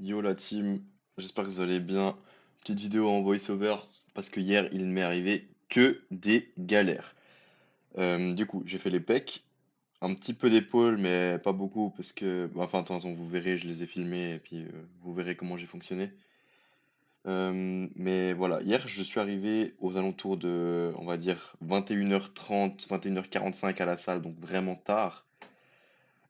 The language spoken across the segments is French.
Yo la team, j'espère que vous allez bien. Petite vidéo en voice-over parce que hier il ne m'est arrivé que des galères. Du coup, j'ai fait les pecs, un petit peu d'épaule mais pas beaucoup parce que, enfin, de toute façon, vous verrez, je les ai filmés et puis vous verrez comment j'ai fonctionné. Mais voilà, hier je suis arrivé aux alentours de, on va dire, 21h30, 21h45 à la salle, donc vraiment tard.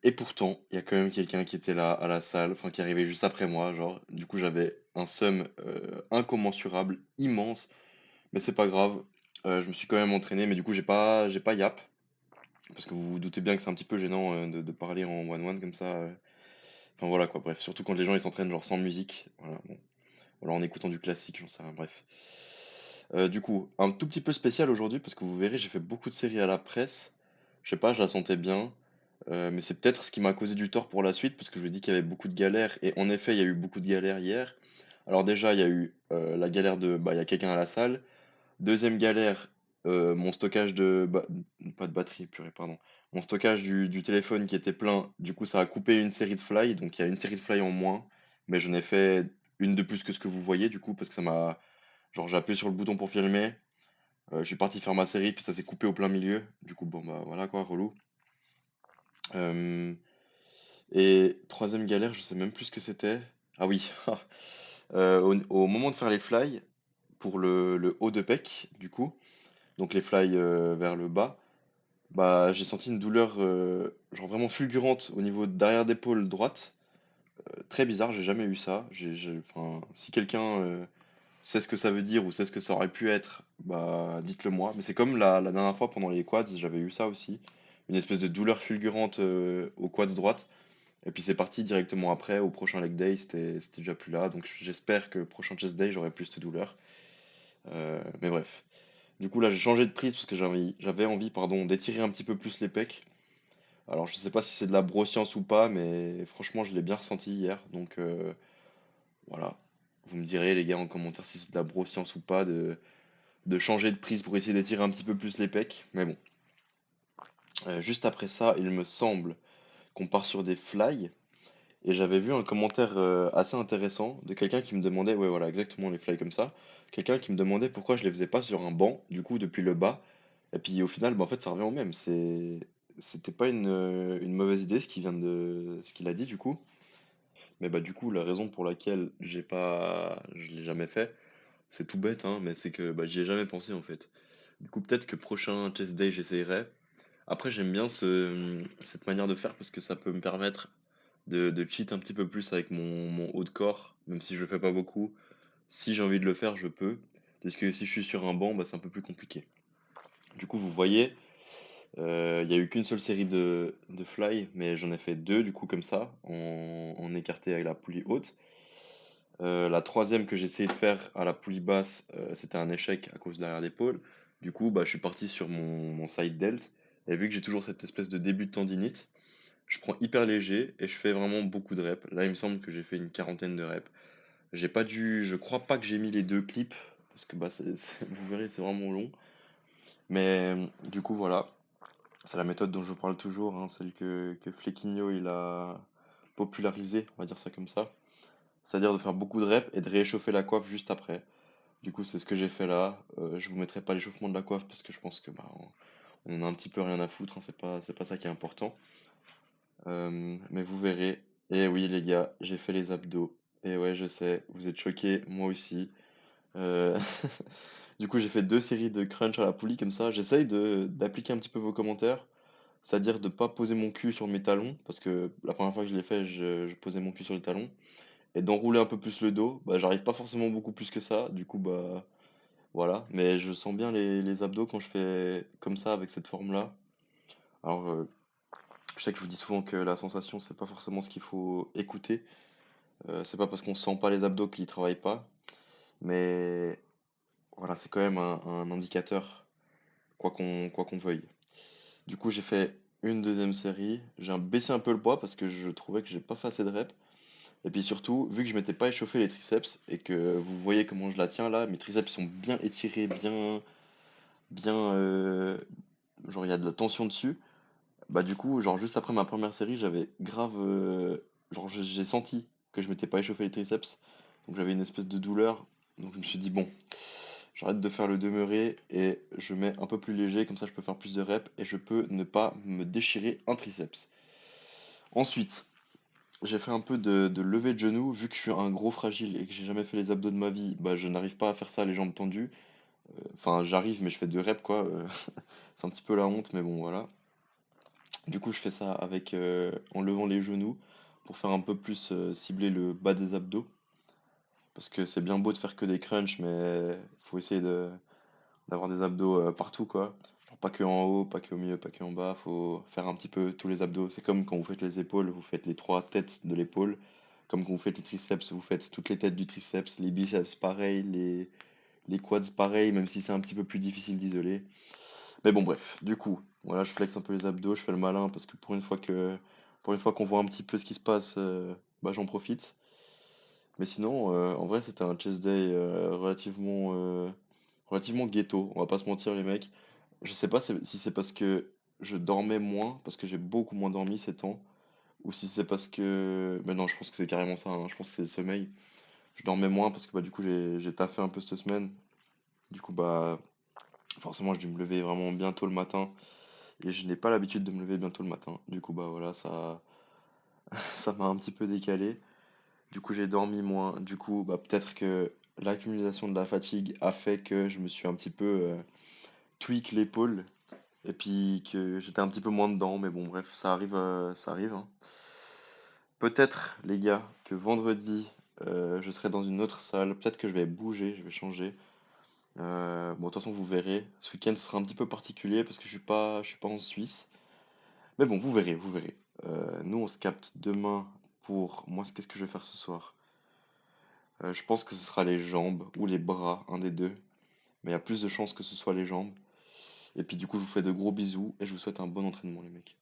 Et pourtant, il y a quand même quelqu'un qui était là à la salle, enfin qui arrivait juste après moi, genre. Du coup, j'avais un seum incommensurable, immense, mais c'est pas grave. Je me suis quand même entraîné, mais du coup, j'ai pas yap, parce que vous vous doutez bien que c'est un petit peu gênant de parler en one-one comme ça. Enfin voilà quoi, bref, surtout quand les gens ils s'entraînent genre sans musique, voilà, bon. Ou alors en écoutant du classique, j'en sais rien, bref. Du coup, un tout petit peu spécial aujourd'hui, parce que vous verrez, j'ai fait beaucoup de séries à la presse. Je sais pas, je la sentais bien. Mais c'est peut-être ce qui m'a causé du tort pour la suite, parce que je lui ai dit qu'il y avait beaucoup de galères, et en effet, il y a eu beaucoup de galères hier. Alors déjà, il y a eu la galère de, bah, il y a quelqu'un à la salle. Deuxième galère, mon stockage pas de batterie, purée, pardon. Mon stockage du téléphone qui était plein, du coup, ça a coupé une série de fly, donc il y a une série de fly en moins, mais j'en ai fait une de plus que ce que vous voyez, du coup, parce que ça m'a, genre, j'ai appuyé sur le bouton pour filmer, je suis parti faire ma série, puis ça s'est coupé au plein milieu, du coup, bon, bah, voilà quoi, relou. Euh, Et troisième galère, je sais même plus ce que c'était. Ah oui, au moment de faire les fly, pour le haut de pec, du coup, donc les fly vers le bas, bah j'ai senti une douleur genre vraiment fulgurante au niveau de derrière d'épaule droite. Très bizarre, j'ai jamais eu ça. Enfin, si quelqu'un sait ce que ça veut dire ou sait ce que ça aurait pu être, bah dites-le moi. Mais c'est comme la dernière fois pendant les quads, j'avais eu ça aussi. Une espèce de douleur fulgurante aux quads droite. Et puis c'est parti directement après, au prochain leg day, c'était déjà plus là. Donc j'espère que prochain chest day, j'aurai plus de douleur. Mais bref. Du coup là j'ai changé de prise parce que j'avais envie pardon, d'étirer un petit peu plus les pecs. Alors je sais pas si c'est de la broscience ou pas, mais franchement je l'ai bien ressenti hier. Donc voilà. Vous me direz les gars en commentaire si c'est de la broscience ou pas de changer de prise pour essayer d'étirer un petit peu plus les pecs. Mais bon. Juste après ça, il me semble qu'on part sur des fly. Et j'avais vu un commentaire assez intéressant de quelqu'un qui me demandait, ouais voilà, exactement les fly comme ça, quelqu'un qui me demandait pourquoi je les faisais pas sur un banc, du coup depuis le bas, et puis au final, bah, en fait ça revient au même, c'était pas une mauvaise idée ce qu'il a dit du coup, mais bah du coup la raison pour laquelle je l'ai jamais fait, c'est tout bête hein, mais c'est que bah, j'y ai jamais pensé en fait. Du coup peut-être que prochain chest day j'essayerai. Après j'aime bien cette manière de faire parce que ça peut me permettre de cheat un petit peu plus avec mon haut de corps, même si je le fais pas beaucoup. Si j'ai envie de le faire, je peux. Parce que si je suis sur un banc, bah, c'est un peu plus compliqué. Du coup, vous voyez, il n'y a eu qu'une seule série de fly, mais j'en ai fait deux, du coup, comme ça, en écarté avec la poulie haute. La troisième que j'ai essayé de faire à la poulie basse, c'était un échec à cause de l'arrière d'épaule. Du coup, bah, je suis parti sur mon side delt. Et vu que j'ai toujours cette espèce de début de tendinite, je prends hyper léger et je fais vraiment beaucoup de reps. Là, il me semble que j'ai fait une quarantaine de reps. Je crois pas que j'ai mis les deux clips parce que bah, vous verrez, c'est vraiment long. Mais du coup, voilà, c'est la méthode dont je vous parle toujours, hein, celle que Flequinho il a popularisée, on va dire ça comme ça. C'est-à-dire de faire beaucoup de reps et de réchauffer la coiffe juste après. Du coup, c'est ce que j'ai fait là. Je vous mettrai pas l'échauffement de la coiffe parce que je pense que bah, on en a un petit peu rien à foutre, hein, c'est pas ça qui est important. Mais vous verrez. Et oui, les gars, j'ai fait les abdos. Et ouais, je sais, vous êtes choqués, moi aussi. Euh, Du coup, j'ai fait deux séries de crunch à la poulie comme ça. J'essaye d'appliquer un petit peu vos commentaires, c'est-à-dire de pas poser mon cul sur mes talons, parce que la première fois que je l'ai fait, je posais mon cul sur les talons, et d'enrouler un peu plus le dos. Bah, j'arrive pas forcément beaucoup plus que ça. Du coup, bah voilà. Mais je sens bien les abdos quand je fais comme ça avec cette forme-là. Alors, je sais que je vous dis souvent que la sensation, c'est pas forcément ce qu'il faut écouter. C'est pas parce qu'on sent pas les abdos qu'ils travaillent pas. Mais voilà, c'est quand même un indicateur, quoi qu'on veuille. Du coup, j'ai fait une deuxième série. J'ai baissé un peu le poids parce que je trouvais que j'ai pas fait assez de reps. Et puis surtout, vu que je m'étais pas échauffé les triceps et que vous voyez comment je la tiens là, mes triceps sont bien étirés, bien, genre il y a de la tension dessus. Bah du coup, genre juste après ma première série, j'avais grave, genre j'ai senti. que je m'étais pas échauffé les triceps. Donc j'avais une espèce de douleur. Donc je me suis dit, bon, j'arrête de faire le demeuré et je mets un peu plus léger, comme ça je peux faire plus de reps et je peux ne pas me déchirer un triceps. Ensuite, j'ai fait un peu de levée de genoux, vu que je suis un gros fragile et que j'ai jamais fait les abdos de ma vie, bah je n'arrive pas à faire ça les jambes tendues. Enfin, j'arrive, mais je fais 2 reps quoi. C'est un petit peu la honte, mais bon voilà. Du coup, je fais ça avec en levant les genoux pour faire un peu plus cibler le bas des abdos. Parce que c'est bien beau de faire que des crunchs, mais faut essayer d'avoir des abdos partout quoi. Genre pas que en haut, pas que au milieu, pas que en bas. Faut faire un petit peu tous les abdos. C'est comme quand vous faites les épaules, vous faites les 3 têtes de l'épaule. Comme quand vous faites les triceps, vous faites toutes les têtes du triceps. Les biceps pareil, les quads pareil, même si c'est un petit peu plus difficile d'isoler. Mais bon, bref, du coup, voilà, je flex un peu les abdos, je fais le malin parce que pour une fois qu'on voit un petit peu ce qui se passe, bah j'en profite. Mais sinon, en vrai, c'était un chest day relativement ghetto. On va pas se mentir, les mecs. Je sais pas si c'est parce que je dormais moins, parce que j'ai beaucoup moins dormi ces temps, ou si c'est parce que, mais non, je pense que c'est carrément ça, hein. Je pense que c'est le sommeil. Je dormais moins parce que bah du coup j'ai taffé un peu cette semaine. Du coup bah forcément j'ai dû me lever vraiment bien tôt le matin. Et je n'ai pas l'habitude de me lever bientôt le matin. Du coup, bah voilà, ça m'a un petit peu décalé. Du coup, j'ai dormi moins. Du coup, bah peut-être que l'accumulation de la fatigue a fait que je me suis un petit peu tweak l'épaule. Et puis que j'étais un petit peu moins dedans. Mais bon, bref, ça arrive, hein. Peut-être, les gars, que vendredi, je serai dans une autre salle. Peut-être que je vais bouger, je vais changer. Bon, de toute façon, vous verrez. Ce week-end sera un petit peu particulier parce que je suis pas en Suisse. Mais bon, vous verrez, vous verrez. Nous, on se capte demain pour... Moi, qu'est-ce que je vais faire ce soir? Je pense que ce sera les jambes ou les bras, un des deux. Mais il y a plus de chances que ce soit les jambes. Et puis du coup, je vous fais de gros bisous et je vous souhaite un bon entraînement, les mecs.